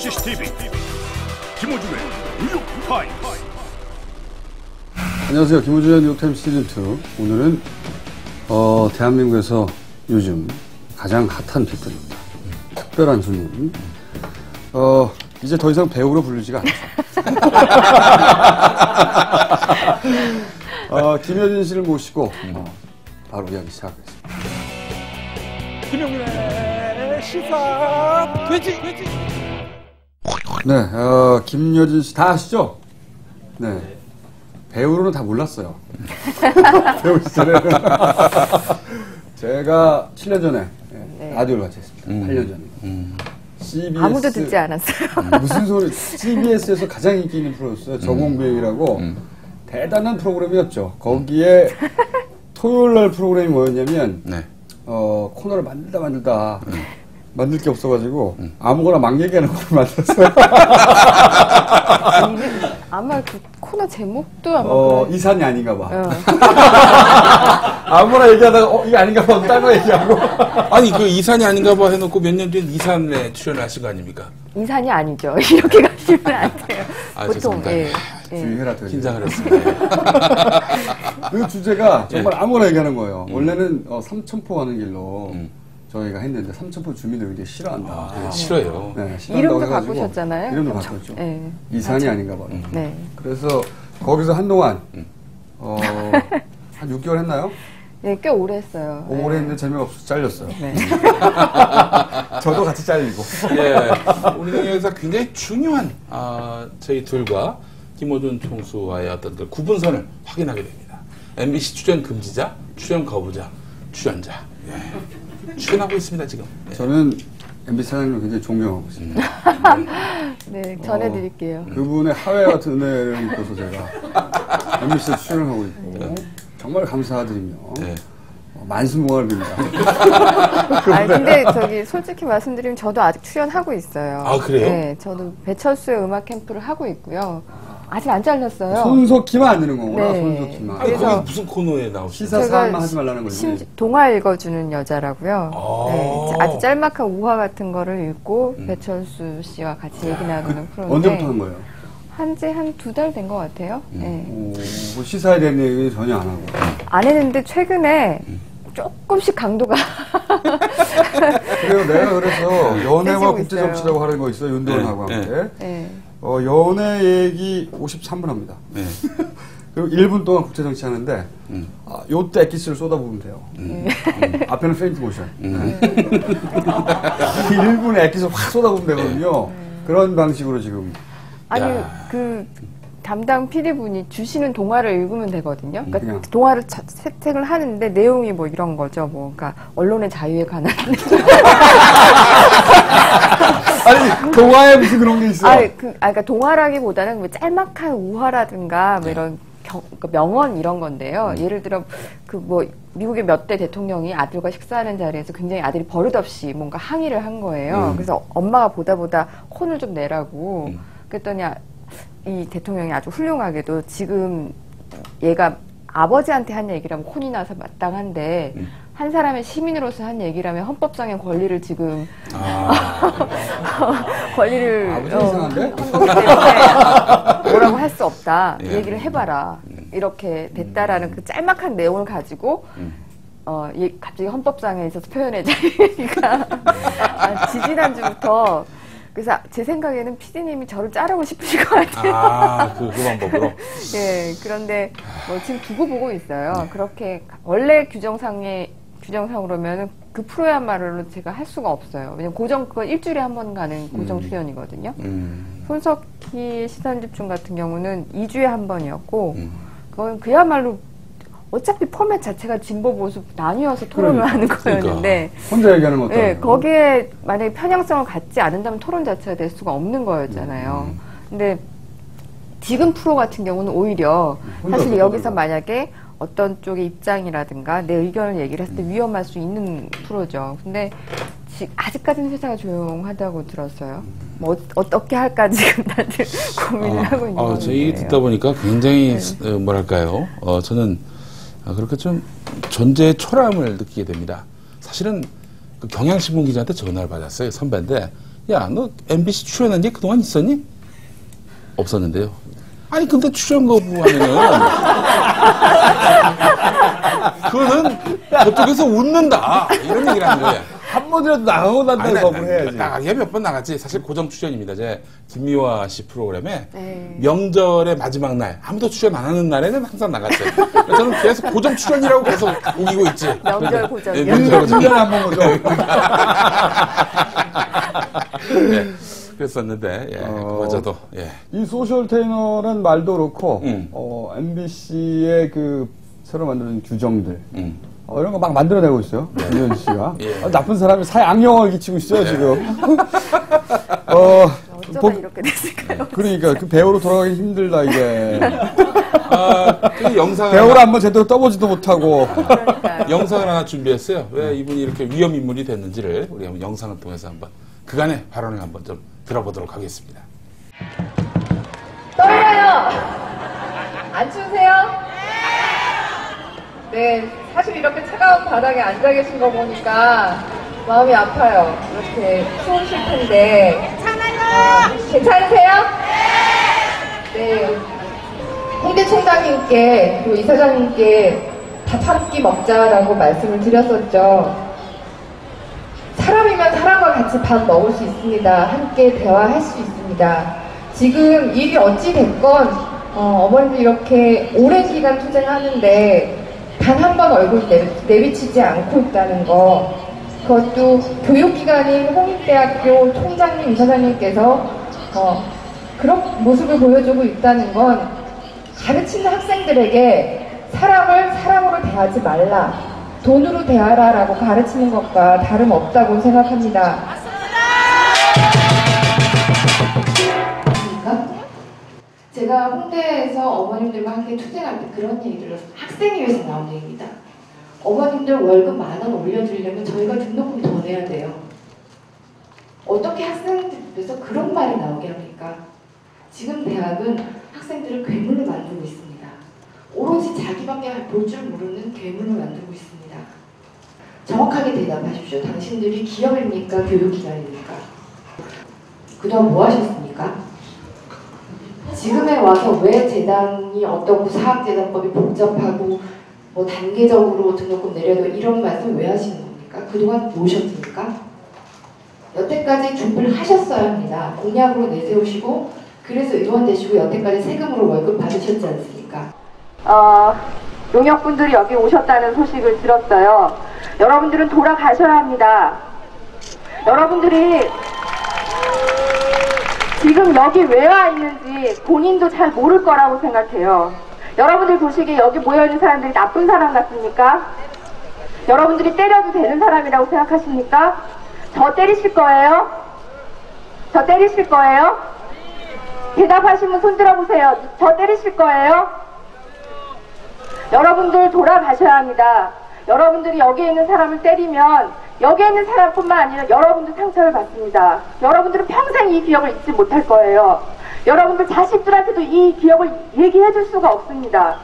CCTV 김호준의 뉴욕타임스. 안녕하세요. 김호준의 뉴욕타임스 시즌2. 오늘은 대한민국에서 요즘 가장 핫한 피플입니다. 특별한 손님. 이제 더 이상 배우로 부르지가 않죠. 김효진 씨를 모시고 바로 이야기 시작하겠습니다. 김영민의 시사 돼지. 네, 김효진 씨 다 아시죠? 네. 배우로는 다 몰랐어요. 배우 시절에. 제가 7년 전에 라디오를 같이 했습니다. 8년 전에. CBS, 아무도 듣지 않았어요. 무슨 소리, CBS에서 가장 인기 있는 프로였어요. 정홍배이라고 대단한 프로그램이었죠. 거기에 토요일 날 프로그램이 뭐였냐면, 코너를 만들다 만들 게 없어가지고 아무거나 막 얘기하는 걸 만들었어요. 아마 그 코너 제목도 아마 이산이 아닌가 봐. 아무나 얘기하다가 이게 아닌가 봐. 딴 거 얘기하고. 아니 그 이산이 아닌가 봐 해놓고 몇 년 뒤엔 이산에 출연하신 거 아닙니까? 이산이 아니죠. 이렇게 가시면 안 돼요. 보통 주의해라. 긴장을 했습니다. 그 주제가 정말 아무나 얘기하는 거예요. 원래는 삼천포 가는 길로 저희가 했는데 삼천포 주민들이 굉장히 싫어한다. 싫어요. 네, 이름도 바꾸셨잖아요. 이름도 바꿨죠. 네. 이산이 아닌가 봐요. 네. 그래서 거기서 한동안 한 6개월 했나요? 네, 꽤 오래 했어요. 오래 했는데 재미가 없어서 잘렸어요. 네. 저도 같이 잘리고. 우리 여기서 굉장히 중요한 저희 둘과 김호준 총수와의 어떤 그 구분선을 확인하게 됩니다. MBC 출연 금지자, 출연 거부자, 출연자. 출연하고 있습니다 지금. 저는 MBC 사장님을 굉장히 존경하고 있습니다. 네, 전해드릴게요. 그분의 하회 같은 은혜를 입고서 제가 MBC에 출연하고 있고 정말 감사드리며 만수무강을 빕니다. 근데 저기 솔직히 말씀드리면 저도 아직 출연하고 있어요. 아, 그래요? 네, 저도 배철수의 음악 캠프를 하고 있고요. 아직 안 잘렸어요. 손석희만 안 되는 거구나. 네. 손석희만. 아니 거기 무슨 코너에 나오시죠? 시사 사안만 하지 말라는 거지. 동화 읽어주는 여자라고요. 네, 아주 짤막한 우화 같은 거를 읽고 배철수 씨와 같이 얘기 나누는 프로인데. 언제부터 한 거예요? 한지 한 2달 된 것 같아요. 네. 뭐 시사에 대한 얘기 전혀 안 하고. 안 했는데 최근에 조금씩 강도가. 그래요. 내가 그래서 연애와 세지고 국제 있어요. 정치라고 하는 거 있어요. 윤도현하고 함께. 네. 연애 얘기 53분 합니다. 그리고 1분 동안 국제 정치 하는데 요때 엑기스를 쏟아부으면 돼요. 앞에는 페인트 모션. 1분에 엑기스를 확 쏟아부으면 되거든요. 그런 방식으로 지금. 아니, 그 담당 PD분이 주시는 동화를 읽으면 되거든요. 그러니까 동화를 채택을 하는데 내용이 뭐 이런 거죠. 뭐, 그러니까 언론의 자유에 관한. 아니, 동화에 무슨 그런 게 있어? 그러니까 동화라기보다는 뭐 짤막한 우화라든가 뭐 이런 그러니까 명언 이런 건데요. 예를 들어 그 뭐 미국의 몇 대 대통령이 아들과 식사하는 자리에서 굉장히 아들이 버릇없이 뭔가 항의를 한 거예요. 그래서 엄마가 보다 혼을 좀 내라고. 그랬더니 이 대통령이 아주 훌륭하게도 지금 얘가 아버지한테 한 얘기라면 혼이 나서 마땅한데 한 사람의 시민으로서 한 얘기라면 헌법상의 권리를 지금 권리를 이상한데? 뭐라고 할 수 없다. 얘기를 해봐라. 이렇게 됐다라는 그 짤막한 내용을 가지고 갑자기 헌법상에 있어서 표현의 자유가 지지난주부터 그래서 제 생각에는 PD님이 저를 자르고 싶으실 것 같아요. 그 방법으로? 예, 그런데 뭐 지금 두고 보고 있어요. 그렇게 원래 규정상으로면은 그 프로야말로 제가 할 수가 없어요. 왜냐면 그거 일주일에 한 번 가는 고정 출연이거든요. 손석희 시선집중 같은 경우는 2주에 한 번이었고, 그건 그야말로 어차피 포맷 자체가 진보 보수 나뉘어서 토론을 하는 거였는데 혼자 얘기하는 것도 네, 거기에 만약에 편향성을 갖지 않는다면 토론 자체가 될 수가 없는 거였잖아요. 근데 지금 프로 같은 경우는 오히려 사실 여기서 만약에 어떤 쪽의 입장이라든가 내 의견을 얘기를 했을 때 위험할 수 있는 프로죠. 근데 아직까지는 회사가 조용하다고 들었어요. 뭐 어떻게 할까 지금 다들 고민을 하고 있는 거예요. 저 얘기 듣다 보니까 굉장히 뭐랄까요? 저는 그렇게 좀 존재의 초라함을 느끼게 됩니다. 사실은 그 경향신문 기자한테 전화를 받았어요. 선배인데 야, 너 MBC 출연한 게 그동안 있었니? 없었는데요. 아니, 근데 출연 거부하면은, 그거는 저쪽에서 웃는다. 이런 얘기를 하는 거예요. 한 번이라도 나가고 난다고 거부를 해야지. 나가게 몇 번 나갔지. 사실 고정 출연입니다. 제 김미화 씨 프로그램에 네. 명절의 마지막 날, 아무도 출연 안 하는 날에는 항상 나갔어요. 그래서 저는 계속 고정 출연이라고 계속 우기고 있지. 명절 고정이요? 예, 명절 고정. 1년에 한 번 오죠. 네, 그랬었는데, 예, 그거저도, 예. 이 소셜 테이너라는 말도 그렇고, 음. MBC의 그 새로 만드는 규정들, 이런 거 막 만들어내고 있어요. 김현 씨가. 예. 나쁜 사람이 악영향을 끼치고 있어요, 지금. 어쩌다 이렇게 됐을까요? 그러니까 그 배우로 돌아가기 힘들다, 이게. 그 영상을 배우를 한번 제대로 떠보지도 못하고. 그러니까요. 영상을 하나 준비했어요. 왜 이분이 이렇게 위험 인물이 됐는지를 우리 한번 영상을 통해서 한번 그간의 발언을 한번 좀 들어보도록 하겠습니다. 떨려요. 안 추우세요? 네, 사실 이렇게 차가운 바닥에 앉아 계신 거 보니까 마음이 아파요. 이렇게 추우실 텐데. 괜찮으세요? 네. 홍대 총장님께 그리고 이사장님께 밥 한 끼 먹자라고 말씀을 드렸었죠. 사람이면 사람과 같이 밥 먹을 수 있습니다. 함께 대화할 수 있습니다. 지금 일이 어찌 됐건 어머님들 이렇게 오랜 기간 투쟁하는데 단 한 번 얼굴 내비치지 않고 있다는 거, 그것도 교육기관인 홍익대학교 총장님, 이사장님께서 그런 모습을 보여주고 있다는 건 가르치는 학생들에게 사람을 사람으로 대하지 말라, 돈으로 대하라라고 가르치는 것과 다름없다고 생각합니다. 제가 홍대에서 어머님들과 함께 투쟁할 때 그런 얘기를 학생을 위해서 나온 얘기입니다. 어머님들 월급 10,000원 올려주려면 저희가 등록금 더 내야 돼요. 어떻게 학생들에서 그런 말이 나오게 합니까? 지금 대학은 학생들을 괴물로 만들고 있습니다. 오로지 자기밖에 볼 줄 모르는 괴물을 만들고 있습니다. 정확하게 대답하십시오. 당신들이 기업입니까? 교육기관입니까? 그동안 뭐 하셨습니까? 지금에 와서 왜 재단이 어떻고 사학재단법이 복잡하고 뭐 단계적으로 등록금 내려도 이런 말씀 왜 하시는 겁니까? 그동안 뭐셨습니까? 여태까지 준비를 하셨어야 합니다. 공약으로 내세우시고 그래서 의원 되시고 여태까지 세금으로 월급 받으셨지 않습니까? 용역분들이 여기 오셨다는 소식을 들었어요. 여러분들은 돌아가셔야 합니다. 여러분들이 지금 여기 왜 와 있는지 본인도 잘 모를 거라고 생각해요. 여러분들 보시기에 여기 모여있는 사람들이 나쁜 사람 같습니까? 여러분들이 때려도 되는 사람이라고 생각하십니까? 저 때리실 거예요? 저 때리실 거예요? 대답하시면 손 들어보세요. 저 때리실 거예요? 여러분들 돌아가셔야 합니다. 여러분들이 여기에 있는 사람을 때리면 여기에 있는 사람뿐만 아니라 여러분도 상처를 받습니다. 여러분들은 평생 이 기억을 잊지 못할 거예요. 여러분들 자식들한테도 이 기억을 얘기해 줄 수가 없습니다.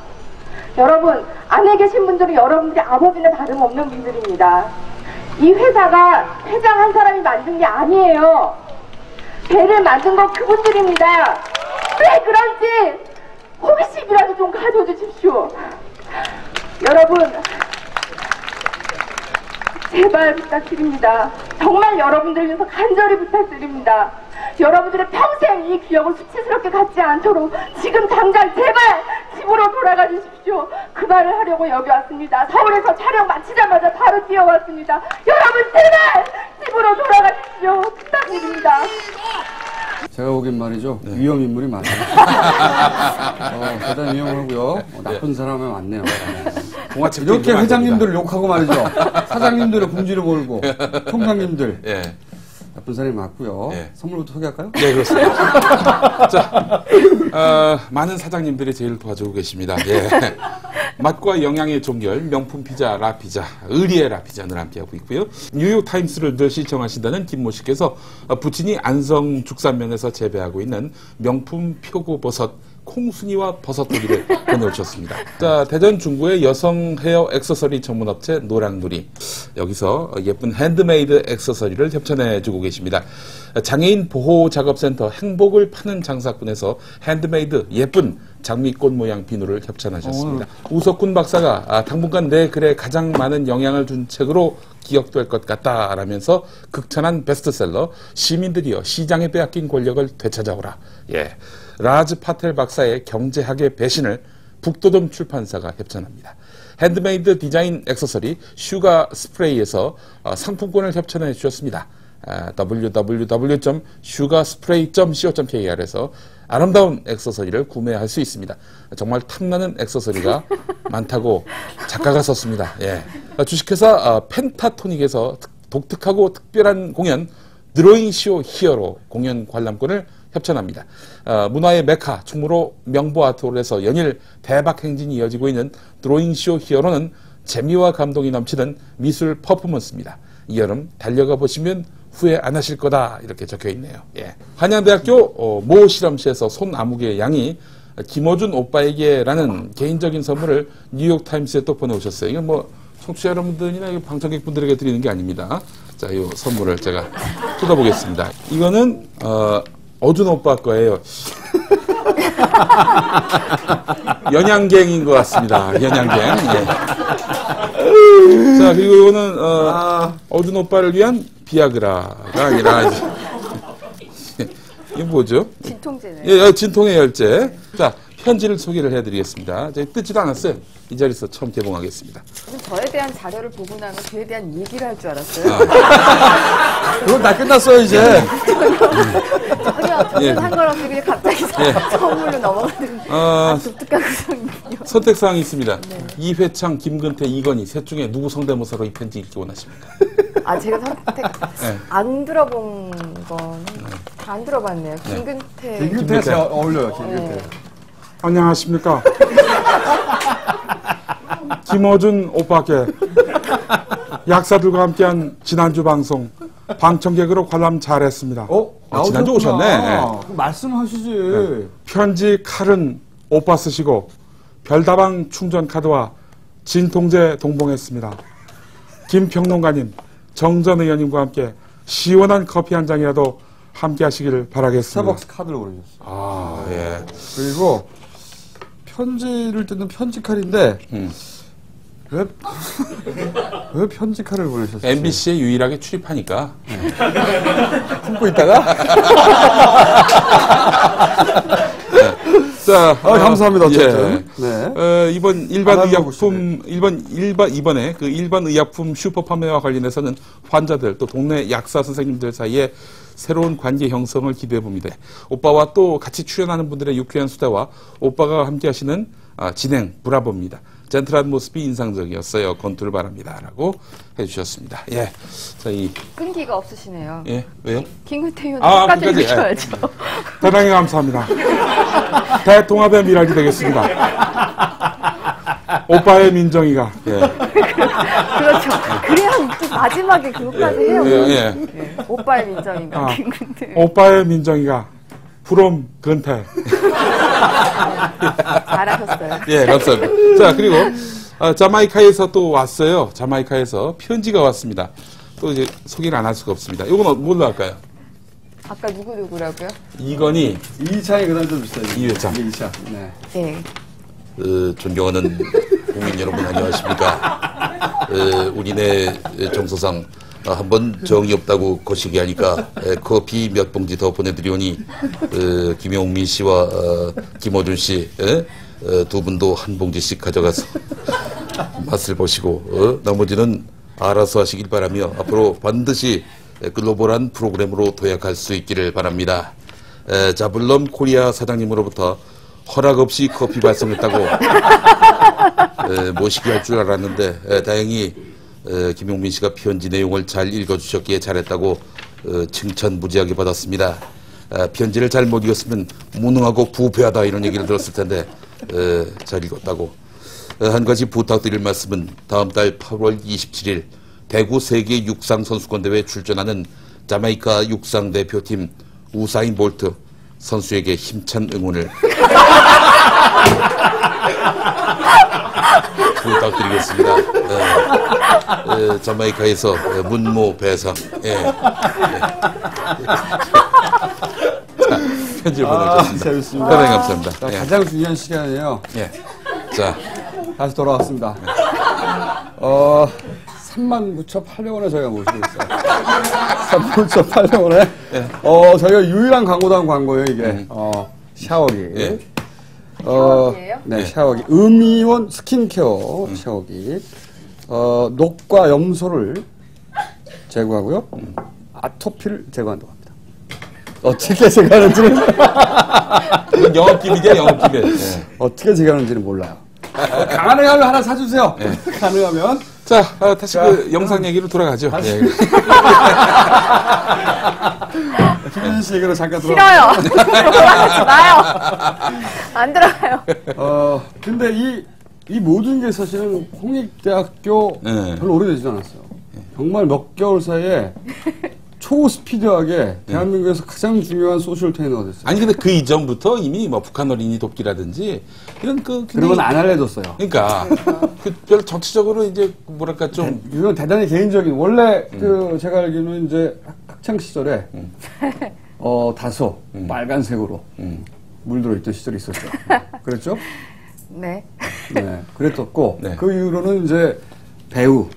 여러분, 안에 계신 분들은 여러분들이 아버지나 다름없는 분들입니다. 이 회사가 회장 한 사람이 만든 게 아니에요. 배를 만든 건 그분들입니다. 왜 그런지 호기심이라도 좀 가져주십시오. 여러분, 제발 부탁드립니다. 정말 여러분들 위해서 간절히 부탁드립니다. 여러분들의 평생 이 기억을 수치스럽게 갖지 않도록 지금 당장 제발 집으로 돌아가 주십시오. 그 말을 하려고 여기 왔습니다. 서울에서 촬영 마치자마자 바로 뛰어왔습니다. 여러분 제발 집으로 돌아가 주십시오. 부탁드립니다. 제가 보기엔 말이죠. 위험 인물이 많아요. 대단히 위험하고요. 나쁜 사람이 많네요. 이렇게 회장님들을 욕하고 말이죠. 사장님들의 궁지를 몰고, 총장님들. 예. 나쁜 사람이 많고요. 예. 선물부터 소개할까요? 네, 그렇습니다. 자, 많은 사장님들이 제일 도와주고 계십니다. 예. 맛과 영양의 종결, 명품 피자 라피자, 의리의 라피자를 함께하고 있고요. 뉴욕타임스를 늘 시청하신다는 김모 씨께서 부친이 안성 죽산면에서 재배하고 있는 명품 표고버섯 콩순이와 버섯돌이를 보내주셨습니다. 자, 대전 중구의 여성 헤어 액세서리 전문업체 노랑누리. 여기서 예쁜 핸드메이드 액세서리를 협찬해주고 계십니다. 장애인 보호작업센터 행복을 파는 장사꾼에서 핸드메이드 예쁜 장미꽃 모양 비누를 협찬하셨습니다. 우석군 박사가 당분간 내 글에 가장 많은 영향을 준 책으로 기억될 것 같다라면서 극찬한 베스트셀러 시민들이여 시장에 빼앗긴 권력을 되찾아오라. 예, 라즈 파텔 박사의 경제학의 배신을 북도돔 출판사가 협찬합니다. 핸드메이드 디자인 액세서리 슈가 스프레이에서 상품권을 협찬해 주셨습니다. www.sugarspray.co.kr에서 아름다운 액세서리를 구매할 수 있습니다. 정말 탐나는 액세서리가 많다고 작가가 썼습니다. 예. 주식회사 펜타토닉에서 독특하고 특별한 공연 드로잉쇼 히어로 공연 관람권을 협찬합니다. 문화의 메카 충무로 명보 아트홀에서 연일 대박 행진이 이어지고 있는 드로잉쇼 히어로는 재미와 감동이 넘치는 미술 퍼포먼스입니다. 이 여름 달려가 보시면 후회 안 하실 거다 이렇게 적혀 있네요. 예. 한양대학교 모 실험실에서 손 아무개 양이 김어준 오빠에게라는 개인적인 선물을 뉴욕타임스에 또 보내오셨어요. 이건 뭐 청취자 여러분들이나 방청객분들에게 드리는 게 아닙니다. 자, 이 선물을 제가 뜯어보겠습니다. 이거는 어준 오빠 거예요. 연양갱인 것 같습니다. 연양갱. 예. 자, 그리고 이거는 어준 오빠를 위한 비아그라가 아니라 이게 뭐죠? 진통제네. 예, 진통의 열쇠. 자, 편지를 소개를 해드리겠습니다. 저희 뜯지도 않았어요. 이 자리에서 처음 개봉하겠습니다. 저에 대한 자료를 보고 나면 그에 대한 얘기를 할 줄 알았어요. 그건 다 끝났어요 이제. 전혀 상관없이 그냥 갑자기 선물로 넘어가는 독특한 구성이군요. 선택사항이 있습니다. 네. 이회창, 김근태, 이건희 셋 중에 누구 성대모사로 이 편지 읽기 원하십니까? 제가 선택 안 들어본 건 다 안 들어봤네요. 김근태 잘 어울려요. 김근태. 네. 안녕하십니까. 김어준 오빠께 약사들과 함께한 지난주 방송 방청객으로 관람 잘했습니다. 지난주 오셨네. 네. 말씀하시지. 편지 칼은 오빠 쓰시고 별다방 충전 카드와 진통제 동봉했습니다. 김평론가님, 정전 의원님과 함께 시원한 커피 한 잔이라도 함께 하시기를 바라겠습니다. 스타벅스 카드를 보내주셨어요. 예. 그리고 편지를 뜯는 편지 칼인데 왜 편지 칼을 보내셨어요? MBC에 유일하게 출입하니까 품고 있다가 자, 감사합니다. 어쨌든. 네. 이번 이번에 그 일반 의약품 슈퍼 판매와 관련해서는 환자들 또 동네 약사 선생님들 사이에 새로운 관계 형성을 기대해 봅니다. 오빠와 또 같이 출연하는 분들의 유쾌한 수다와 오빠가 함께 하시는 진행 브라보입니다. 젠틀한 모습이 인상적이었어요. 건투를 바랍니다라고 해주셨습니다. 예, 자, 끈기가 없으시네요. 예, 왜요? 김근태 의원 똑같이 해주셔야죠. 대단히 감사합니다. 대통합의 미랄이 되겠습니다. 오빠의 민정이가. 예. 그렇죠. 그래야 또 마지막에 그것까지 해요. 예. 오빠의 민정이가. 김근태. 오빠의 민정이가. 프롬 근태. 잘하셨어요. 예, 감사합니다. 자, 그리고 자마이카에서 또 왔어요. 자마이카에서 편지가 왔습니다. 또 이제 소개를 안 할 수가 없습니다. 이건 뭘로 할까요? 아까 누구라고요? 이건희. 이차이 그다음 좀 있어요. 이회창. 이차. 네. 네. 존경하는 국민 여러분 안녕하십니까. 우리네 정서상 한번 정이 없다고 거시기 하니까 커피 몇 봉지 더 보내드리오니 김용민 씨와 김어준 씨 두 분도 한 봉지씩 가져가서 맛을 보시고 나머지는 알아서 하시길 바라며 앞으로 반드시 글로벌한 프로그램으로 도약할 수 있기를 바랍니다. 자블럼 코리아 사장님으로부터 허락 없이 커피 발송했다고 모시기 할 줄 알았는데 다행히 김용민 씨가 편지 내용을 잘 읽어주셨기에 잘했다고 칭찬 무지하게 받았습니다. 편지를 잘 못 읽었으면 무능하고 부패하다 이런 얘기를 들었을 텐데 잘 읽었다고. 한 가지 부탁드릴 말씀은 다음 달 8월 27일 대구 세계 육상 선수권 대회에 출전하는 자메이카 육상 대표팀 우사인 볼트 선수에게 힘찬 응원을 부탁드리겠습니다. 자마이카에서 문모 배상. 예. 예. 자, 편지 보내주셨습니다. 재밌습니다. 대단히 감사합니다. 자, 예. 가장 중요한 시간이에요. 예. 자, 다시 돌아왔습니다. 39,800원에 저희가 모시고 있어요. 39,800원에. 저희가 유일한 광고도 한 광고예요, 이게. 샤워기. 예. 샤워기예요? 네, 샤워기. 음이온 스킨케어 샤워기. 녹과 염소를 제거하고요. 아토피를 제거한다고 합니다. 어떻게 제거하는지는 이건 영업기밀이야, 영업기밀. 예. 어떻게 제거하는지는 몰라요. 가능하면 하나 사주세요. 가능하면. 자, 다시 그 영상 얘기로 돌아가죠. 예. 김현진 씨 얘기로 잠깐 싫어요. 들어가지 마요. 안 들어가요. 근데 이 모든 게 사실은 홍익대학교 네. 별로 오래되지도 않았어요. 정말 몇 개월 사이에 초스피드하게 대한민국에서 가장 중요한 소셜 트레이너가 됐어요. 아니, 근데 그 이전부터 이미 뭐 북한 어린이 돕기라든지 이런 그런 건 안 알려줬어요. 그러니까 그 별 전체적으로 이제 뭐랄까 좀 이건 대단히 개인적인 원래 그 제가 알기로는 이제 학창 시절에 다소 빨간색으로 물들어 있던 시절이 있었죠. 그랬죠? 네. 네, 그랬었고 네. 그 이후로는 이제 배우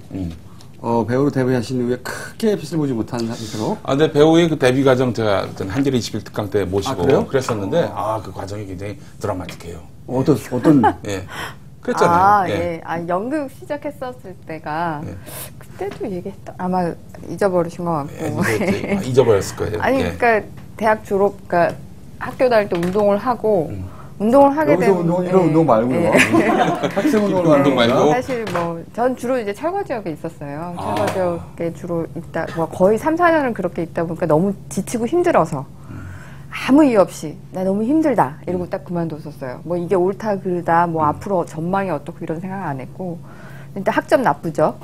배우로 데뷔하신 이후에 크게 빛을 보지 못한 상태로. 근데 배우의 그 데뷔 과정 제가 한겨레 21 특강 때 모시고 그래요? 그랬었는데 그 과정이 굉장히 드라마틱해요. 어떤 예. 그랬잖아요. 예. 연극 시작했었을 때가 그때도 얘기했다. 아마 잊어버리신 것 같고. 잊어버렸을 거예요. 아니 예. 그러니까 대학 졸업, 그러니까 학교 다닐 때 운동을 하고 운동을 하게 여기서 되면 운동 이런 운동 말고요. 학생 운동 말고. 사실 전 주로 이제 철거 지역에 있었어요. 철거 지역에 주로 있다, 거의 3, 4년을 그렇게 있다 보니까 너무 지치고 힘들어서 아무 이유 없이 나 너무 힘들다 이러고 딱 그만뒀었어요. 뭐 이게 옳다 그르다 뭐 앞으로 전망이 어떻고 이런 생각 안 했고, 일단 학점 나쁘죠.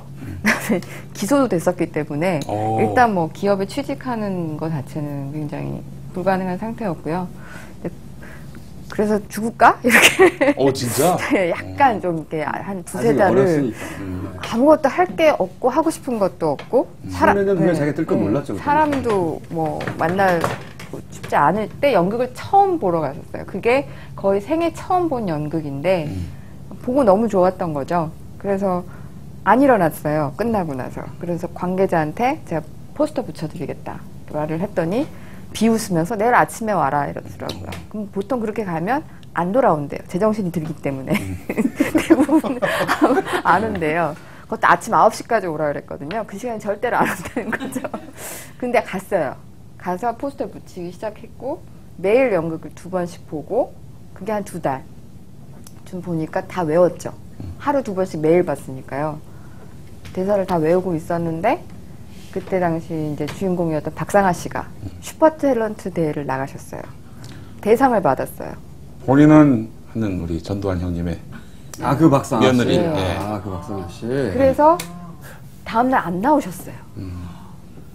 기소도 됐었기 때문에 일단 뭐 기업에 취직하는 것 자체는 굉장히 불가능한 상태였고요. 그래서 죽을까? 이렇게. 진짜? 약간 좀 이렇게 한 두세 아직 달을 어렸으니까. 아무것도 할 게 없고 하고 싶은 것도 없고 그게 자기가 뜰 거 몰랐죠. 사람도 뭐 만날 쉽지 않을 때 연극을 처음 보러 갔었어요. 그게 거의 생애 처음 본 연극인데 보고 너무 좋았던 거죠. 그래서 안 일어났어요. 끝나고 나서. 그래서 관계자한테 제가 포스터 붙여드리겠다 말을 했더니 비웃으면서 내일 아침에 와라 이러더라고요. 그럼 보통 그렇게 가면 안 돌아온대요. 제정신이 들기 때문에. 대부분 안 온대요. 그것도 아침 9시까지 오라 그랬거든요. 그 시간에 절대로 안 온다는 거죠. 근데 갔어요. 가서 포스터 붙이기 시작했고 매일 연극을 2번씩 보고 그게 한 2달 좀 보니까 다 외웠죠. 하루 2번씩 매일 봤으니까요. 대사를 다 외우고 있었는데 그때 당시 이제 주인공이었던 박상아 씨가 슈퍼탤런트 대회를 나가셨어요. 대상을 받았어요. 본인은 하는 우리 전두환 형님의 그 박상아 씨. 며느리. 그 박상아 씨. 그래서 다음날 안 나오셨어요.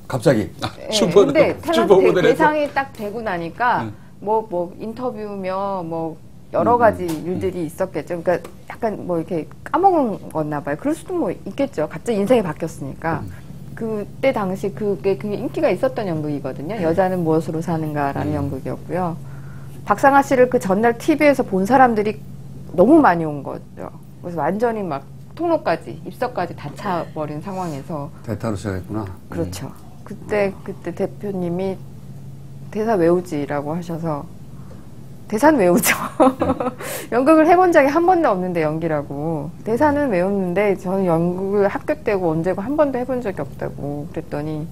갑자기. 근데 슈퍼모델에서. 대상이 딱 되고 나니까 뭐 인터뷰며 뭐 여러 가지 일들이 있었겠죠. 그러니까 약간 뭐 이렇게 까먹은 거나 봐요. 그럴 수도 뭐 있겠죠. 갑자기 인생이 바뀌었으니까. 그때 당시 그게 인기가 있었던 연극이거든요. 여자는 무엇으로 사는가라는 연극이었고요. 박상아 씨를 그 전날 TV에서 본 사람들이 너무 많이 온 거죠. 그래서 완전히 막 통로까지, 입석까지 다 차버린 상황에서. 대타로 시작했구나. 그렇죠. 그때 대표님이 대사 외우지라고 하셔서 대사는 외우죠. 연극을 해본 적이 한 번도 없는데 연기라고. 대사는 외웠는데 저는 연극을 학교 때고 언제고 한 번도 해본 적이 없다고 그랬더니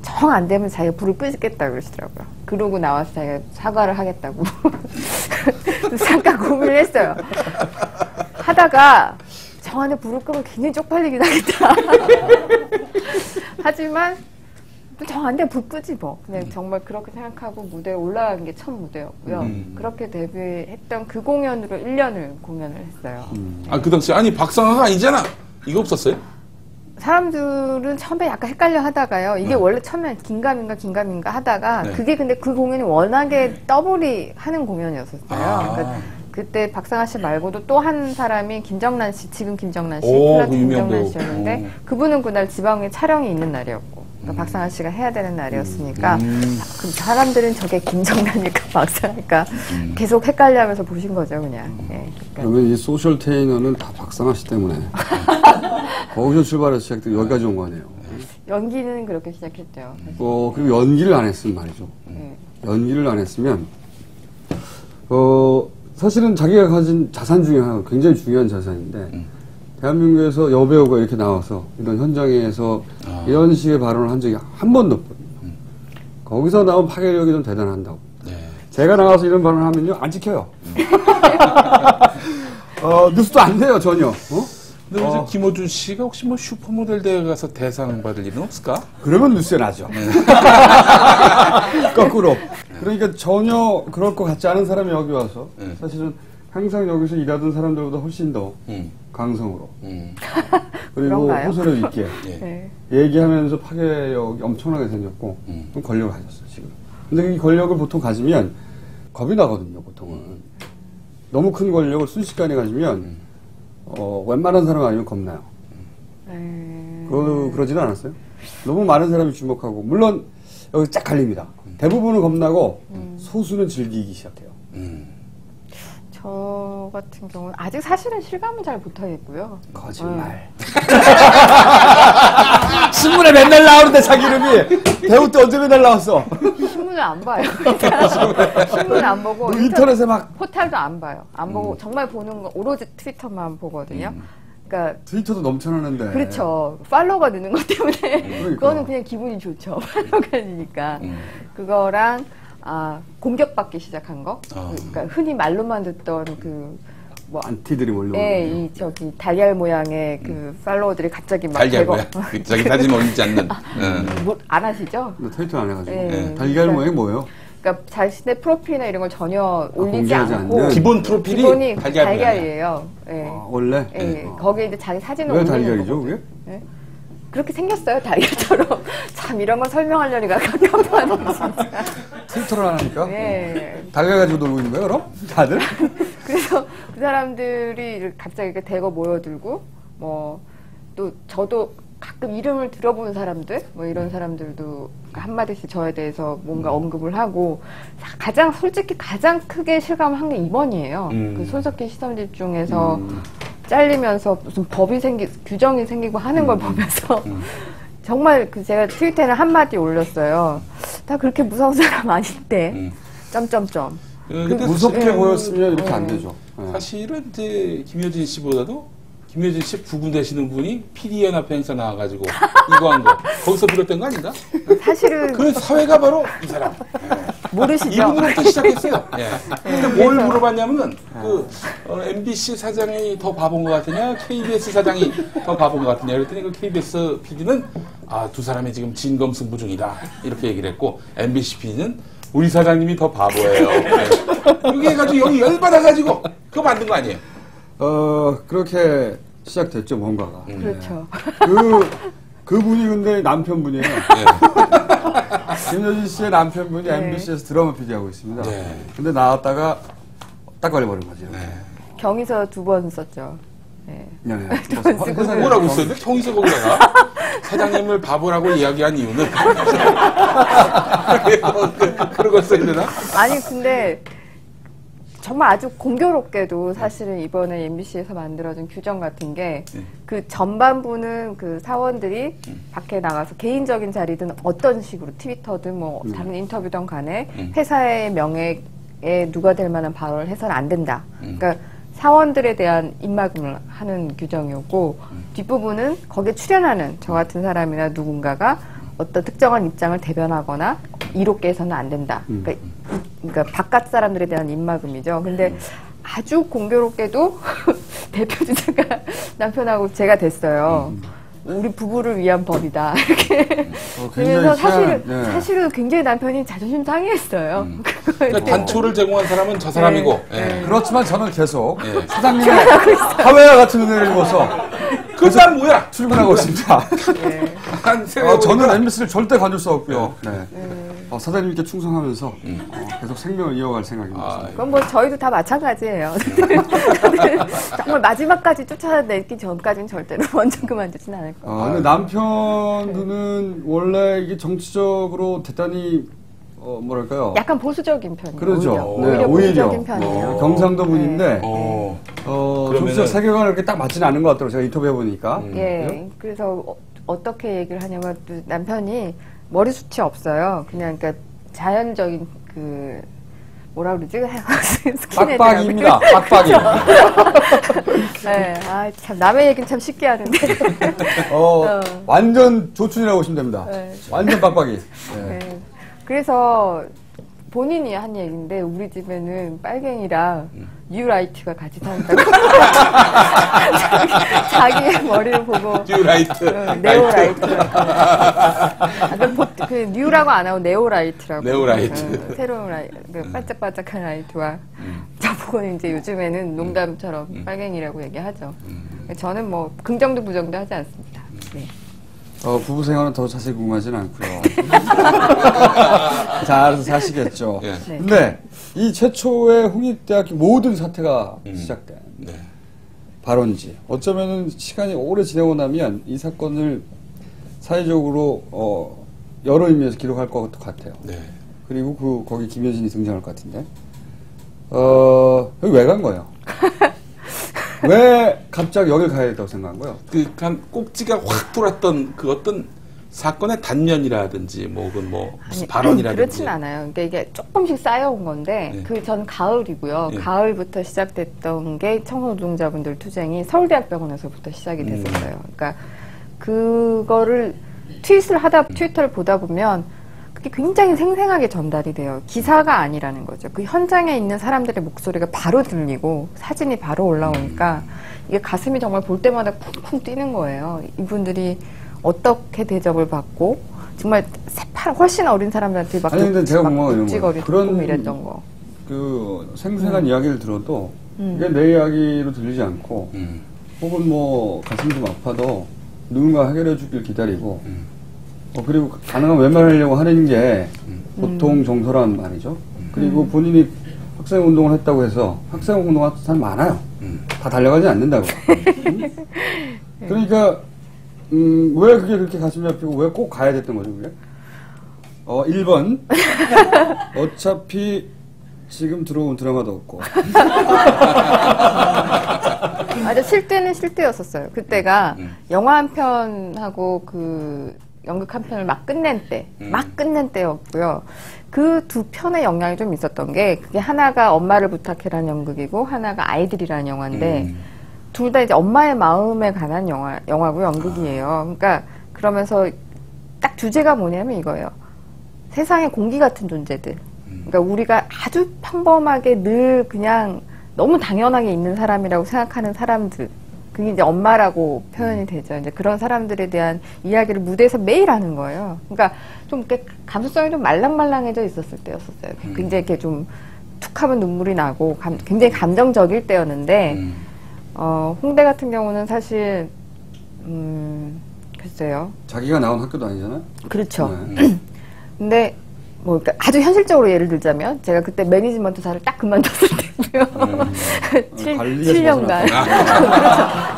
정 안 되면 자기가 불을 끄겠다고 그러시더라고요. 그러고 나와서 자기가 사과를 하겠다고. 잠깐 고민을 했어요. 하다가 정 안에 불을 끄면 굉장히 쪽팔리긴 하겠다. 하지만 정 안 되면 불 끄지 뭐. 그냥 정말 그렇게 생각하고 무대에 올라간 게 첫 무대였고요. 그렇게 데뷔했던 그 공연으로 1년을 공연을 했어요. 그 당시 아니 박상아가 아니잖아. 이거 없었어요? 사람들은 처음에 약간 헷갈려 하다가요. 이게 원래 처음에 긴가민가 하다가 그게 근데 그 공연이 워낙에 더블이 하는 공연이었었어요. 그러니까 그때 박상아 씨 말고도 또 한 사람이 김정란 씨, 지금 김정란 씨, 플라트 김정란 씨였는데 그분은 그날 지방에 촬영이 있는 날이었고 그러니까 박상아 씨가 해야 되는 날이었으니까 그 사람들은 저게 김정란일까 박상아일까 계속 헷갈려하면서 보신 거죠, 그냥. 예, 그러니까. 그러면 이 소셜 테이너는 다 박상아 씨 때문에 거기서 출발해서 시작돼 여기까지 온 거네요. 연기는 그렇게 시작했죠. 그리고 연기를 안 했으면 말이죠. 연기를 안 했으면 사실은 자기가 가진 자산 중에 하나 굉장히 중요한 자산인데 대한민국에서 여배우가 이렇게 나와서 이런 현장에서 이런 식의 발언을 한 적이 한 번도 없거든요. 거기서 나온 파괴력이 좀 대단한다고. 제가 나와서 이런 발언을 하면요 안 지켜요. 뉴스도 안 돼요 전혀. 근데 요새 김어준 씨가 혹시 뭐 슈퍼모델 대회 가서 대상 받을 일은 없을까? 그러면 뉴스에 나죠. 거꾸로. 그러니까 전혀 그럴 것 같지 않은 사람이 여기 와서 사실은 항상 여기서 일하던 사람들보다 훨씬 더 강성으로 그리고 그런가요? 호소력 있게 네. 얘기하면서 파괴력이 엄청나게 생겼고 좀 권력을 가졌어요 지금. 근데 이 권력을 보통 가지면 겁이 나거든요 보통은. 너무 큰 권력을 순식간에 가지면 웬만한 사람 아니면 겁나요. 그러지는 않았어요? 너무 많은 사람이 주목하고 물론 여기 쫙 갈립니다. 대부분은 겁나고 소수는 즐기기 시작해요. 저 같은 경우는 아직 사실은 실감은 잘 못하겠고요. 거짓말. 신문에 맨날 나오는데 자기 이름이 배우 때 언제 맨날 나왔어? 신문을 안 봐요. 신문을 안 보고 인터넷에 막 포탈도 안 봐요. 안 보고 정말 보는 거 오로지 트위터만 보거든요. 그러니까 트위터도 넘쳐나는데. 그렇죠. 팔로워가 느는 것 때문에 그러니까. 그거는 그냥 기분이 좋죠. 팔로워가 느니까 그거랑 공격받기 시작한 거. 그러니까 흔히 말로만 듣던 뭐 안티들이 몰려오는. 예, 이 저기 달걀 모양의 그 팔로워들이 갑자기 막 달걀 대거- 모양. 자기 사진 올리지 않는. 뭐 안 하시죠? 트위터 안 해가지고. 예. 달걀 모양이 뭐예요? 그러니까 자신의 프로필이나 이런 걸 전혀 올리지 공개하지 않고 않는? 기본 프로필이 기본이 달걀 달걀이에요. 예. 원래? 예. 거기에 이제 자기 사진을 왜 올리는 달걀이죠, 거거든요. 그게? 예. 그렇게 생겼어요, 달걀처럼. 참 이런 거 설명하려니까 깝깝하네, 진짜. 트위터를 안 하니까? 예. 달걀 가지고 놀고 있는 거예요, 그럼? 다들? 그래서 그 사람들이 갑자기 이렇게 대거 모여들고, 뭐, 또 저도 가끔 이름을 들어보는 사람들, 뭐 이런 사람들도 한마디씩 저에 대해서 뭔가 언급을 하고, 솔직히 가장 크게 실감을 한 게 이번이에요. 그 손석희 시선집중에서 잘리면서 무슨 규정이 생기고 하는 걸 보면서, 정말 제가 트위터에는 한마디 올렸어요. 나 그렇게 무서운 사람 아닌데, 점점점. 근데 무섭게 보였으면 이렇게 안 되죠. 예. 사실은 이제 김효진 씨보다도 김효진 씨 부부 되시는 분이 PD연합회 행사 나와가지고 이거 한 거 거기서 비롯된 거 아닌가? 사실은 그 사회가 바로 이 사람. 모르시죠? 이분으로부터 시작했어요. 예. 근데 뭘 물어봤냐면은 MBC 사장이 더 바본 것 같으냐, KBS 사장이 더 바본 것 같으냐 그랬더니 그 KBS PD는 두 사람이 지금 진검승부 중이다 이렇게 얘기를 했고 MBC PD는 우리 사장님이 더 바보예요. 그게 해가지고 여기 열받아가지고 그거 만든 거 아니에요? 그렇게 시작됐죠, 뭔가가. 그렇죠. 그분이 근데 남편분이에요. 김효진 씨의 남편분이 MBC에서 드라마 PD하고 있습니다. 네. 근데 나왔다가 딱 걸려버린 거죠. 경위서 2번 썼죠. 네. 뭐라고 써요? 경위서 거기다가 사장님을 바보라고 이야기한 이유는 그런 걸 써야 되나? 아니 근데 정말 아주 공교롭게도 사실은 이번에 MBC에서 만들어진 규정 같은 게 그 전반부는 그 사원들이 밖에 나가서 개인적인 자리든 어떤 식으로 트위터든 뭐 다른 인터뷰든 간에 회사의 명예에 누가 될 만한 발언을 해서는 안 된다. 그러니까 사원들에 대한 입막음을 하는 규정이었고 뒷부분은 거기에 출연하는 저 같은 사람이나 누군가가 어떤 특정한 입장을 대변하거나 이롭게 해서는 안 된다. 그러니까 바깥 사람들에 대한 입막음이죠. 근데 아주 공교롭게도 대표 주자가 남편하고 제가 됐어요. 우리 부부를 위한 법이다. 이렇게. 그래서 사실은 굉장히 남편이 자존심 상해했어요. 그러니까 단초를 제공한 사람은 저 사람이고. 그렇지만 저는 계속 사장님의 사회와 같은 은혜를 입어서 그건 뭐야? 출근하고 있습니다. 한 생각해보니까 저는 MBC를 절대 관둘 수 없고요. 사장님께 충성하면서 계속 생명을 이어갈 생각입니다. 그건 뭐 저희도 다 마찬가지예요. 정말 마지막까지 쫓아내기 전까지는 절대로 먼저 그만두진 않을 거예요. 근데 남편분은 원래 이게 정치적으로 대단히 뭐랄까요? 약간 보수적인 편이에요. 그렇죠. 오히려 보수적인 편이에요. 경상도 분인데 그러면은- 정치적 세계관을 이렇게 딱 맞지는 않은 것 같더라고요. 제가 인터뷰해 보니까. 예. 그래서 어떻게 얘기를 하냐면 또 남편이 머리숱이 없어요. 그냥 그러니까 자연적인 그 뭐라 그러지? 스킨헤드라고. 빡빡이입니다. 빡빡이. 네. 참 남의 얘기는 참 쉽게 하는데. 완전 조춘이라고 보시면 됩니다. 네. 완전 빡빡이. 네. 그래서 본인이 한 얘기인데 우리 집에는 빨갱이랑 뉴라이트가 같이 산다고. 자기의 머리를 보고 뉴라이트. 네오라이트. 그 뉴라고 안 하고 네오라이트라고. 네오라이트. 새로운 반짝반짝한 라이트와 저보고 이제 요즘에는 농담처럼 빨갱이라고 얘기하죠. 저는 뭐 긍정도 부정도 하지 않습니다. 네. 부부 생활은 더 자세히 궁금하지는 않고요. 잘 알아서 사시겠죠. 네. 근데 이 최초의 홍익대학교 모든 사태가 시작된 발원지. 어쩌면은 시간이 오래 지나고 나면 이 사건을 사회적으로 여러 의미에서 기록할 것 같아요. 네. 그리고 거기 김효진이 등장할 것 같은데. 여기 왜 간 거예요? 왜 갑자기 여길 가야 된다고 생각한 거예요? 한 꼭지가 확 돌았던 그 어떤 사건의 단면이라든지 뭐 혹은 뭐 무슨 발언이라든지 그렇진 않아요. 그러니까 이게 조금씩 쌓여온 건데 네. 전 가을이고요. 네. 가을부터 시작됐던 게 청소노동자분들 투쟁이 서울대학병원에서부터 시작이 됐었어요. 그러니까 그거를 트위터를 보다 보면 그게 굉장히 생생하게 전달이 돼요. 기사가 아니라는 거죠. 그 현장에 있는 사람들의 목소리가 바로 들리고 사진이 바로 올라오니까 이게 가슴이 정말 볼 때마다 쿵쿵 뛰는 거예요. 이분들이 어떻게 대접을 받고 정말 훨씬 어린 사람들한테 막 근데 제가 보면 묵직거리고 그런 이랬던 거. 그 생생한 이야기를 들어도 이게 내 이야기로 들리지 않고 혹은 뭐 가슴 좀 아파도 누군가 해결해 주길 기다리고 그리고 가능한 외면하려고 하는 게 보통 정서란 말이죠. 그리고 본인이 학생운동을 했다고 해서 학생운동한 사람 많아요. 다 달려가지 않는다고. 그러니까 왜 그게 그렇게 가슴이 아프고 왜 꼭 가야 됐던 거죠, 그게? 1번 어차피 지금 들어온 드라마도 없고. 맞아, 실때는 실때였었어요. 그때가 영화 한 편하고 그 연극 한 편을 막 끝낸 때였고요. 그 두 편의 영향이 좀 있었던 게 그게 하나가 엄마를 부탁해라는 연극이고 하나가 아이들이라는 영화인데 둘 다 이제 엄마의 마음에 관한 영화고 연극이에요. 그러니까 그러면서 딱 주제가 뭐냐면 이거예요. 세상에 공기 같은 존재들. 그러니까 우리가 아주 평범하게 늘 그냥 너무 당연하게 있는 사람이라고 생각하는 사람들. 그게 이제 엄마라고 표현이 되죠. 이제 그런 사람들에 대한 이야기를 무대에서 매일 하는 거예요. 그러니까 좀 이렇게 감수성이 좀 말랑말랑해져 있었을 때였었어요. 굉장히 이렇게 좀 툭 하면 눈물이 나고 굉장히 감정적일 때였는데, 홍대 같은 경우는 사실, 글쎄요. 자기가 나온 학교도 아니잖아요? 그렇죠. 근데, 뭐, 그러니까 아주 현실적으로 예를 들자면, 제가 그때 매니지먼트사를 딱 그만뒀을 때고요. 7년간.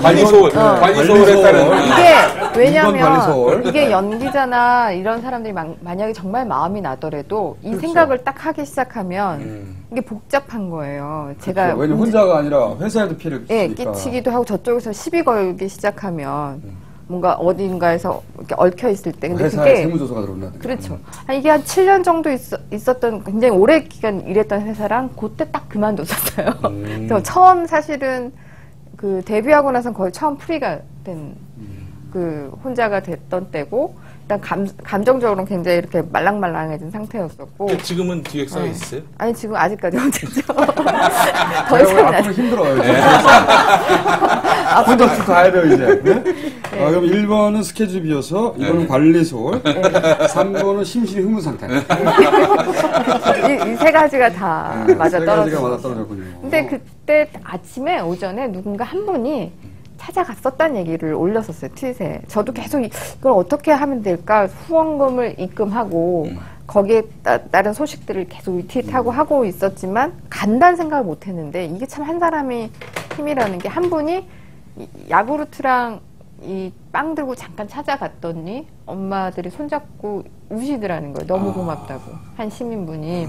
관리소를 했다는. 이게, 왜냐면, 관리소월. 이게 연기자나 이런 사람들이 만약에 정말 마음이 나더라도 이 그렇죠. 생각을 딱 하기 시작하면, 이게 복잡한 거예요. 제가. 그렇죠. 왜냐면 혼자가 아니라 회사에도 피해를 예, 끼치니까. 끼치기도 하고 저쪽에서 시비 걸기 시작하면, 뭔가 어딘가에서 이렇게 얽혀 있을 때. 근데 회사에 그게. 세무조사가 들어온다든가. 그렇죠. 이게 한 7년 정도 있었던 굉장히 오래 기간 일했던 회사랑 그때 딱 그만뒀었어요. 그래서 처음 사실은 그 데뷔하고 나서 거의 처음 프리가 된 그 혼자가 됐던 때고 일단 감정적으로는 굉장히 이렇게 말랑말랑해진 상태였었고 지금은 기획사가 있어요? 아니 지금 아직까지 못했죠. 더 더 이상 앞으로 힘들어요. 혼자 쭉 가야 돼요, 이제. 네? 그럼 1번은 스케줄 비어서, 2번은 관리소월, 3번은 심신이 흥분 상태. 이 세 가지가 다 맞아 세 가지가 떨어졌어요. 맞아 떨어졌군요. 근데 그때 오전에 누군가 한 분이 찾아갔었다는 얘기를 올렸었어요, 트윗에. 저도 계속 이걸 어떻게 하면 될까? 후원금을 입금하고 거기에 따른 소식들을 계속 리트윗하고 하고 있었지만 간다는 생각을 못 했는데 이게 참 한 사람의 힘이라는 게 한 분이 야구르트랑 이 빵 들고 잠깐 찾아갔더니 엄마들이 손잡고 우시더라는 거예요. 너무 고맙다고. 한 시민분이.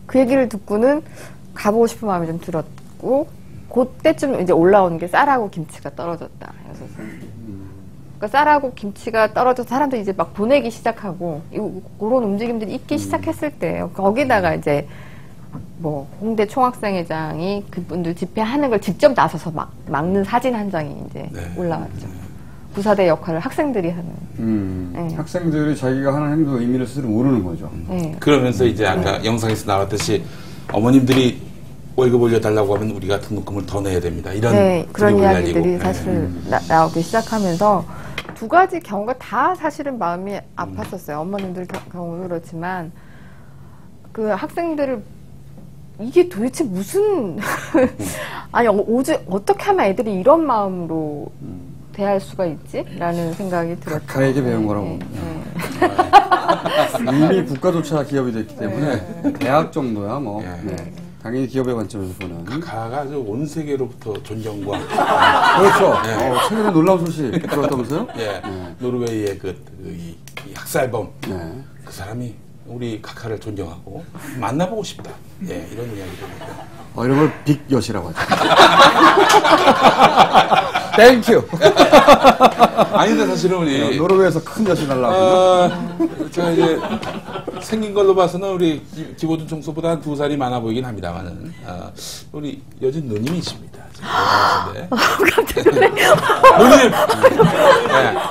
그 얘기를 듣고는 가보고 싶은 마음이 좀 들었고 그때쯤 이제 올라온 게 쌀하고 김치가 떨어졌다. 그러니까 쌀하고 김치가 떨어져서 사람들이 이제 막 보내기 시작하고 그런 움직임들이 있기 시작했을 때예요. 거기다가 이제 뭐 홍대 총학생회장이 그분들 집회하는 걸 직접 나서서 막는 사진 한 장이 이제 올라왔죠. 부사대 역할을 학생들이 하는. 네. 학생들이 자기가 하는 행동 의미를 스스로 모르는 거죠. 네. 그러면서 이제 아까 영상에서 나왔듯이 어머님들이 월급 올려달라고 하면 우리가 등록금을 더 내야 됩니다. 이런 그런 이야기들이 날리고. 사실 나오기 시작하면서 두 가지 경우가 다 사실은 마음이 아팠었어요. 어머님들 경우도 그렇지만 그 학생들을 이게 도대체 무슨 아니 어떻게 하면 애들이 이런 마음으로 대할 수가 있지? 라는 생각이 들었죠. 각하에게 배운 거라고. 이미 국가조차 기업이 됐기 때문에 대학 정도야 뭐. 당연히 기업의 관점에서 보는. 각하가 온 세계로부터 존경과 그렇죠. 최근에 놀라운 소식 들었다면서요? 노르웨이의 이 학살범 그 사람이 우리 각하를 존경하고 만나보고 싶다. 이런 이야기를 했고. 이런 걸 빅엿이라고 하죠. 땡큐. 아닌데 사실은 우리 노르웨이에서 큰 엿이 날라고. 제가 이제 생긴 걸로 봐서는 우리 기보준 총수보다 한 2살이 많아 보이긴 합니다만은 우리 여진 누님이십니다. 깜짝 놀래. 누님.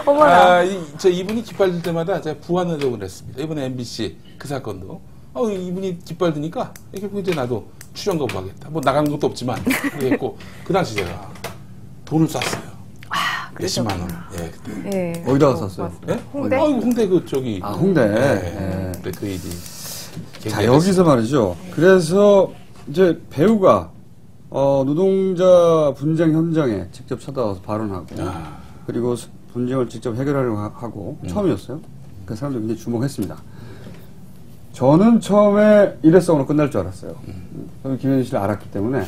어머나. 이분이 깃발 들 때마다 제가 부안을 했습니다. 이번에 MBC 그 사건도 이분이 깃발 드니까 결국 이제 나도 출연 거부하겠다. 뭐 나간 것도 없지만 그랬고 그 당시 제가 돈을 쐈어요. 몇십만 원. 그때. 어디다가 쐈어요? 홍대? 홍대 홍대. 근데 그 일이. 자, 여기서 말이죠. 그래서 이제 배우가 노동자 분쟁 현장에 직접 찾아와서 발언하고 그리고 분쟁을 직접 해결하려고 하고 처음이었어요. 그 사람들이 굉장히 주목했습니다. 저는 처음에 일회성으로 끝날 줄 알았어요. 저는 김현진 씨를 알았기 때문에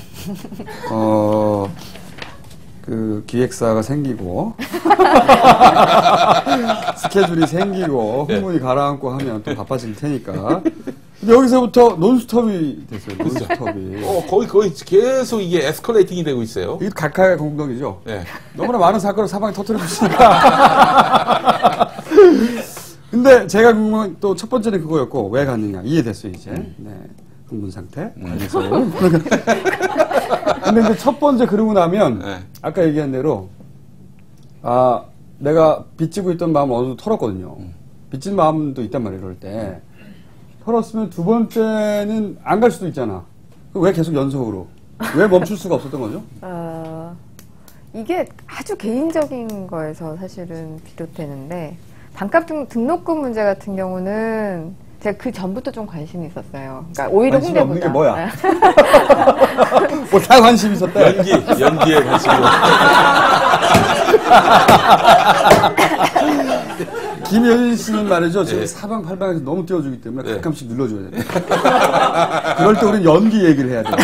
그 기획사가 생기고 스케줄이 생기고 흥분이 가라앉고 하면 또 바빠질 테니까. 근데 여기서부터 논스톱이 됐어요. 논스톱이. 거의 계속 이게 에스컬레이팅이 되고 있어요. 이게 각하의 공덕이죠. 너무나 많은 사건을 사방에 터뜨려 주시니까. 근데 제가 궁금한 또 첫 번째는 그거였고 왜 갔느냐 이해됐어요 이제. 흥분 상태. 근데 이제 첫 번째 그러고 나면 아까 얘기한 대로 내가 빚지고 있던 마음을 어느 정도 털었거든요. 빚진 마음도 있단 말이에요. 그럴 때 털었으면 두 번째는 안 갈 수도 있잖아. 왜 계속 연속으로 왜 멈출 수가 없었던 거죠? 이게 아주 개인적인 거에서 사실은 비롯되는데 반값 등록금 문제 같은 경우는 제가 그 전부터 좀 관심이 있었어요. 그러니까 오히려 관심이 없는 게 홍대보다. 뭐야? 뭐 다 관심이 있었다. 연기에 관심이. 김효진 씨는 말이죠. 지금 사방팔방에서 너무 띄워주기 때문에 가끔씩 눌러줘야 돼요. 그럴 때 우리는 연기 얘기를 해야 돼요.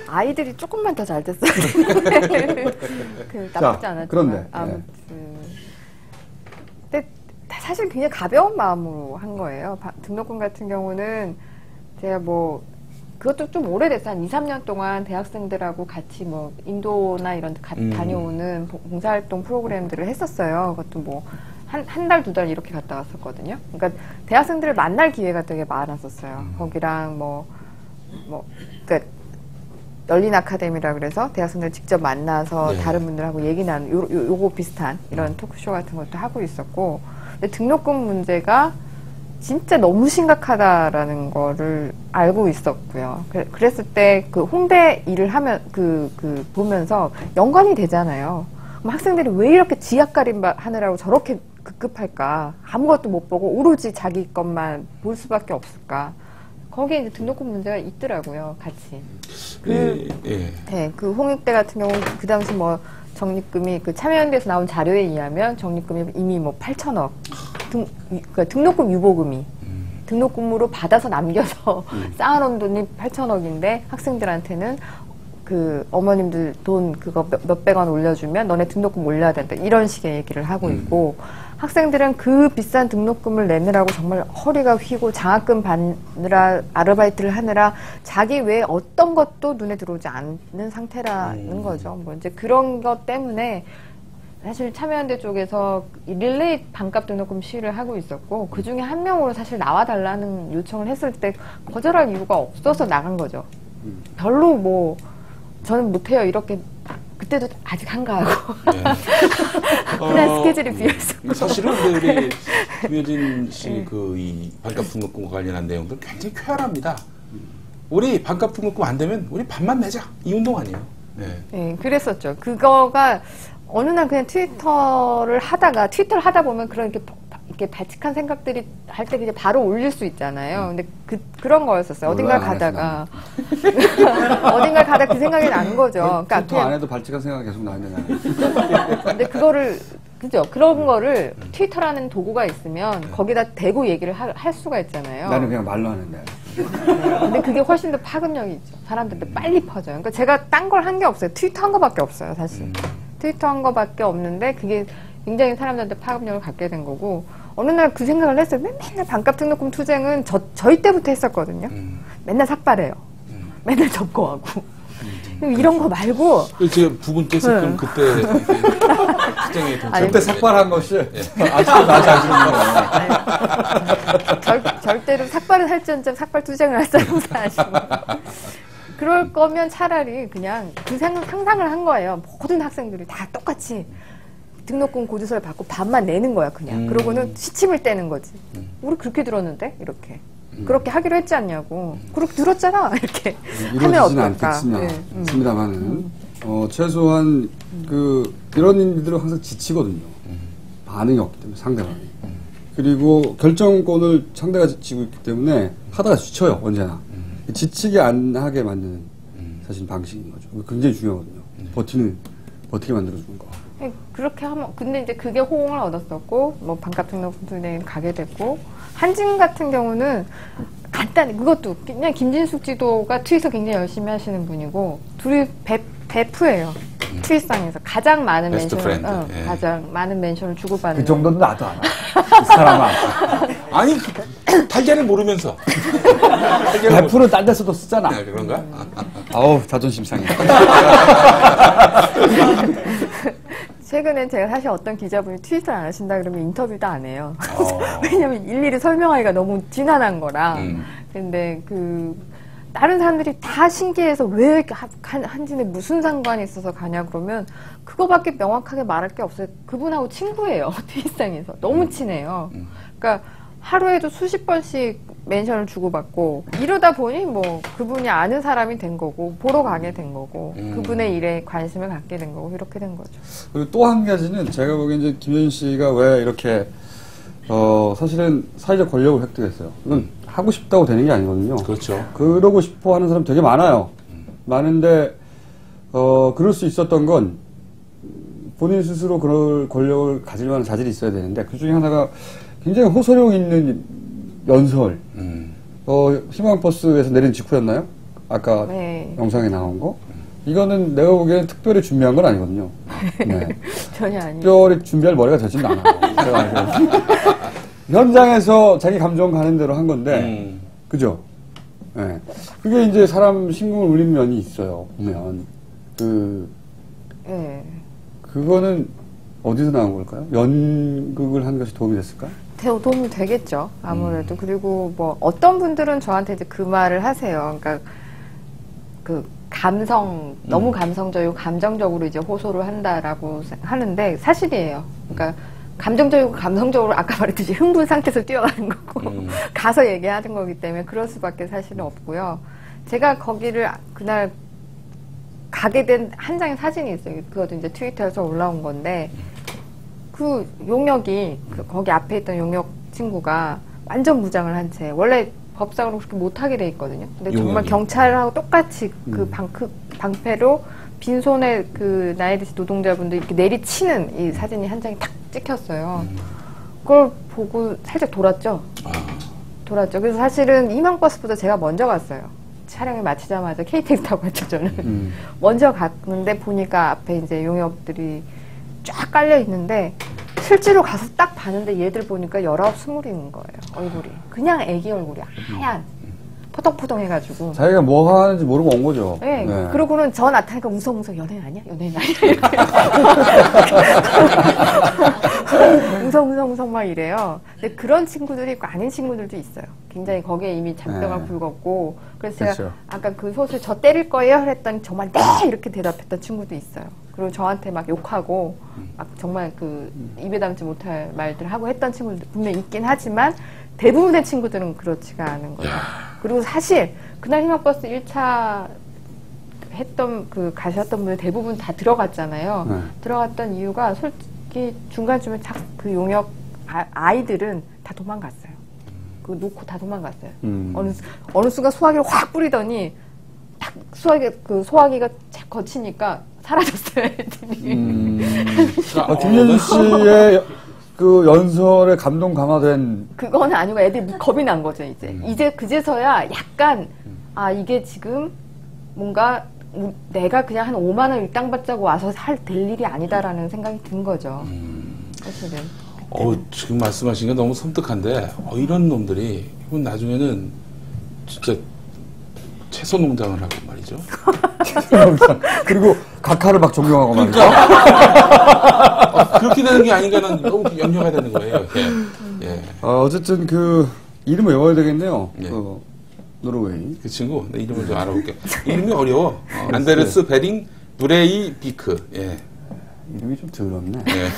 아이들이 조금만 더 잘 됐어요. 나쁘지 않았지만. 그런데. 아무튼. 근데 사실 굉장히 가벼운 마음으로 한 거예요. 등록금 같은 경우는 제가 그것도 좀 오래됐어요. 한 2, 3년 동안 대학생들하고 같이 인도나 이런 데 다녀오는 봉사활동 프로그램들을 했었어요. 그것도 한 달, 2달 이렇게 갔다 왔었거든요. 그러니까 대학생들을 만날 기회가 되게 많았었어요. 거기랑 그러니까 열린 아카데미라 그래서 대학생들 직접 만나서 다른 분들하고 얘기 나누는 요거 비슷한 이런 토크쇼 같은 것도 하고 있었고, 근데 등록금 문제가 진짜 너무 심각하다라는 거를 알고 있었고요. 그랬을 때 그 홍대 일을 하면 보면서 연관이 되잖아요. 그럼 학생들이 왜 이렇게 지약가림 하느라고 저렇게 급급할까? 아무것도 못 보고 오로지 자기 것만 볼 수밖에 없을까? 거기에 이제 등록금 문제가 있더라고요, 같이. 예. 그 홍익대 같은 경우는 그 당시 뭐 적립금이 그 참여연대에서 나온 자료에 의하면 적립금이 이미 뭐 8천억, 그러니까 등록금 유보금이 등록금으로 받아서 남겨서 쌓아놓은 돈이 8천억인데 학생들한테는 그 어머님들 돈 그거 몇백 원 올려주면 너네 등록금 올려야 된다 이런 식의 얘기를 하고 있고 학생들은 그 비싼 등록금을 내느라고 정말 허리가 휘고 장학금 받느라 아르바이트를 하느라 자기 외에 어떤 것도 눈에 들어오지 않는 상태라는 거죠. 뭐 이제 그런 것 때문에 사실 참여연대 쪽에서 릴레이 반값 등록금 시위를 하고 있었고 그 중에 한 명으로 사실 나와달라는 요청을 했을 때 거절할 이유가 없어서 나간 거죠. 별로 뭐 저는 못해요 이렇게 그때도 아직 한가하고 그냥 스케줄이 비어있었고 사실은 근데 우리 김효진 씨 그 이 반값 등록금과 관련한 내용들 굉장히 쾌활합니다. 우리 반값 등록금 안 되면 우리 반만 내자 이 운동 아니에요? 네, 그랬었죠. 그거가 어느 날 그냥 트위터를 하다 보면 그런 이렇게 발칙한 생각들이 할 때 그냥 바로 올릴 수 있잖아요. 근데 그런 거였었어요. 어딘가 가다가 그 생각이 난 거죠. 그러니까 트위터 안에도 발칙한 생각이 계속 나는데. 근데 그죠? 그런 거를 트위터라는 도구가 있으면 거기다 대고 얘기를 할 수가 있잖아요. 나는 그냥 말로 하는데. 근데 그게 훨씬 더 파급력이 있죠. 사람들한테 빨리 퍼져요. 그러니까 제가 딴 걸 한 게 없어요. 트위터 한 거밖에 없어요, 사실. 트위터 한 거밖에 없는데 그게 굉장히 사람들한테 파급력을 갖게 된 거고 어느 날 그 생각을 했어요. 맨날 반값 등록금 투쟁은 저희 때부터 했었거든요. 맨날 삭발해요. 맨날 접고하고. 이런 거 말고 제가 두 분께서 그럼 그때 투쟁에 그때 삭발한 것이 아직도 나지 않는 절대로 삭발은 할지언정 삭발 투쟁을 할 사람은 아니고 그럴 거면 차라리 그냥 그 상상을 한 거예요. 모든 학생들이 다 똑같이 등록금 고지서를 받고 반만 내는 거야 그냥. 그러고는 시침을 떼는 거지. 우리 그렇게 들었는데 이렇게. 그렇게 하기로 했지 않냐고. 그렇게 들었잖아 이렇게 하면 어떨까. 않겠습니다만은 최소한 이런 일들은 항상 지치거든요. 반응이 없기 때문에 상대방이. 그리고 결정권을 상대가 지치고 있기 때문에 하다가 지쳐요 언제나. 지치게 안 하게 만드는 사실 방식인 거죠. 굉장히 중요하거든요. 버티게 만들어주는 거. 그렇게 하면 근데 이제 그게 호응을 얻었었고 뭐 반값 등록금 투쟁에 가게 됐고 한진 같은 경우는 간단히 그것도 그냥 김진숙 지도가 트위터 굉장히 열심히 하시는 분이고 둘이 베프예요. 트윗상에서 가장 많은 가장 많은 멘션을 주고받는. 그 정도는 나도 알아. 이 사람아. 아니 달걀을 모르면서. 베프는 딴 데서도 쓰잖아. 그런가? 아우 자존심 상해. 최근엔 제가 사실 어떤 기자분이 트윗을 안 하신다 그러면 인터뷰도 안 해요. 왜냐면 일일이 설명하기가 너무 지난한 거라. 근데 다른 사람들이 다 신기해서 왜 한진에 무슨 상관이 있어서 가냐 그러면 그거밖에 명확하게 말할 게 없어요. 그분하고 친구예요. 트윗상에서. 너무 친해요. 그러니까 하루에도 수십 번씩 멘션을 주고받고 이러다 보니 뭐 그분이 아는 사람이 된 거고 보러 가게 된 거고 그분의 일에 관심을 갖게 된 거고 이렇게 된 거죠. 그리고 또 한 가지는 제가 보기엔 이제 김효진 씨가 왜 이렇게 사실은 사회적 권력을 획득했어요. 이건 하고 싶다고 되는 게 아니거든요. 그렇죠. 그러고 싶어 하는 사람 되게 많아요. 많은데 그럴 수 있었던 건 본인 스스로 그럴 권력을 가질 만한 자질이 있어야 되는데 그 중에 하나가 굉장히 호소력 있는 연설. 희망버스에서 내린 직후였나요? 아까 네. 영상에 나온 거. 이거는 내가 보기에는 특별히 준비한 건 아니거든요. 네. 전혀 아니에요. 특별히 준비할 머리가 되지는 않아요. 현장에서 자기 감정 가는 대로 한 건데, 그죠? 네. 그게 이제 사람 심금을 울리는 면이 있어요, 보면. 네. 그거는 어디서 나온 걸까요? 연극을 한 것이 도움이 됐을까요? 도움이 되겠죠. 아무래도. 그리고 뭐 어떤 분들은 저한테 이제 그 말을 하세요. 그러니까 너무 감성적이고 감정적으로 이제 호소를 한다라고 하는데 사실이에요. 그러니까 감정적이고 감성적으로 아까 말했듯이 흥분 상태에서 뛰어가는 거고 가서 얘기하는 거기 때문에 그럴 수밖에 사실은 없고요. 제가 거기를 그날 가게 된 한 장의 사진이 있어요. 그것도 이제 트위터에서 올라온 건데 그 용역이 거기 앞에 있던 용역 친구가 완전 무장을 한 채 원래 법상으로 그렇게 못하게 돼 있거든요. 근데 정말 용역이. 경찰하고 똑같이 그 방패로 빈손에 그 나이드시 노동자분들 이렇게 내리치는 이 사진이 한 장이 탁 찍혔어요. 그걸 보고 살짝 돌았죠. 돌았죠. 그래서 사실은 희망버스보다 제가 먼저 갔어요. 촬영을 마치자마자 KTX 타고 갔죠, 저는. 먼저 갔는데 보니까 앞에 이제 용역들이 쫙 깔려 있는데 실제로 가서 딱 봤는데 얘들 보니까 19, 20인인 거예요, 얼굴이. 그냥 애기 얼굴이 하얀. 포동포동 해가지고. 자기가 뭐 하는지 모르고 온 거죠. 네. 네. 그러고는 저 나타나니까 웅성웅성 연예인 아니야? 연예인 아니야? 이렇게. 웅성웅성 막 이래요. 근데 그런 친구들이 있고 아닌 친구들도 있어요. 굉장히 거기에 이미 잔뼈가 네. 굵었고. 그래서 제가 그렇죠. 아까 그 소설 저 때릴 거예요? 그랬더니 정말 네! 이렇게 대답했던 친구도 있어요. 그리고 저한테 막 욕하고 막 정말 그 입에 담지 못할 말들 하고 했던 친구들 분명히 있긴 하지만 대부분의 친구들은 그렇지가 않은 거예요. 그리고 사실 그날 희망버스 1차 했던 가셨던 분들 대부분 다 들어갔잖아요. 네. 들어갔던 이유가 솔직히 중간쯤에 그 용역 아이들은 다 도망갔어요. 그거 놓고 다 도망갔어요. 어느 순간 소화기를 확 뿌리더니 딱 소화기가 착 거치니까 사라졌어요, 애들이. 김현준 씨의 그 연설에 감동 강화된 그거는 아니고 애들이 겁이 난 거죠, 이제. 이제 그제서야 약간, 이게 지금 뭔가 내가 그냥 한 5만원 일당 받자고 와서 될 일이 아니다라는 생각이 든 거죠. 사실은. 지금 말씀하신 게 너무 섬뜩한데, 이런 놈들이, 이건 나중에는 진짜 채소 농장을 하고 말이죠. 그리고 각하를 막 존경하고 말이죠. 그렇게 되는 게 아닌가는 너무 염려가 되는 거예요. 예. 어쨌든 그 이름을 외워야 되겠네요. 예. 그 노르웨이. 그 친구, 내 이름을 좀 알아볼게. 이름이 어려워. 안데르스 베링 브레이 비크. 예. 이름이 좀 더럽네. 예.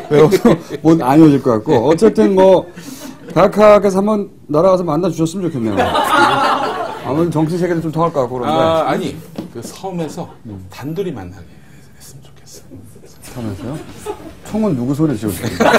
외워서 못 안 외워질 것 같고. 어쨌든 뭐 각하께서 한번 날아가서 만나 주셨으면 좋겠네요. 아무래도 정치 세계도 좀 통할 것 같고 그런데. 아니, 그 섬에서 단둘이 만나게 했으면 좋겠어. 하면서요? 총은 누구 손에 쥐어줍니까?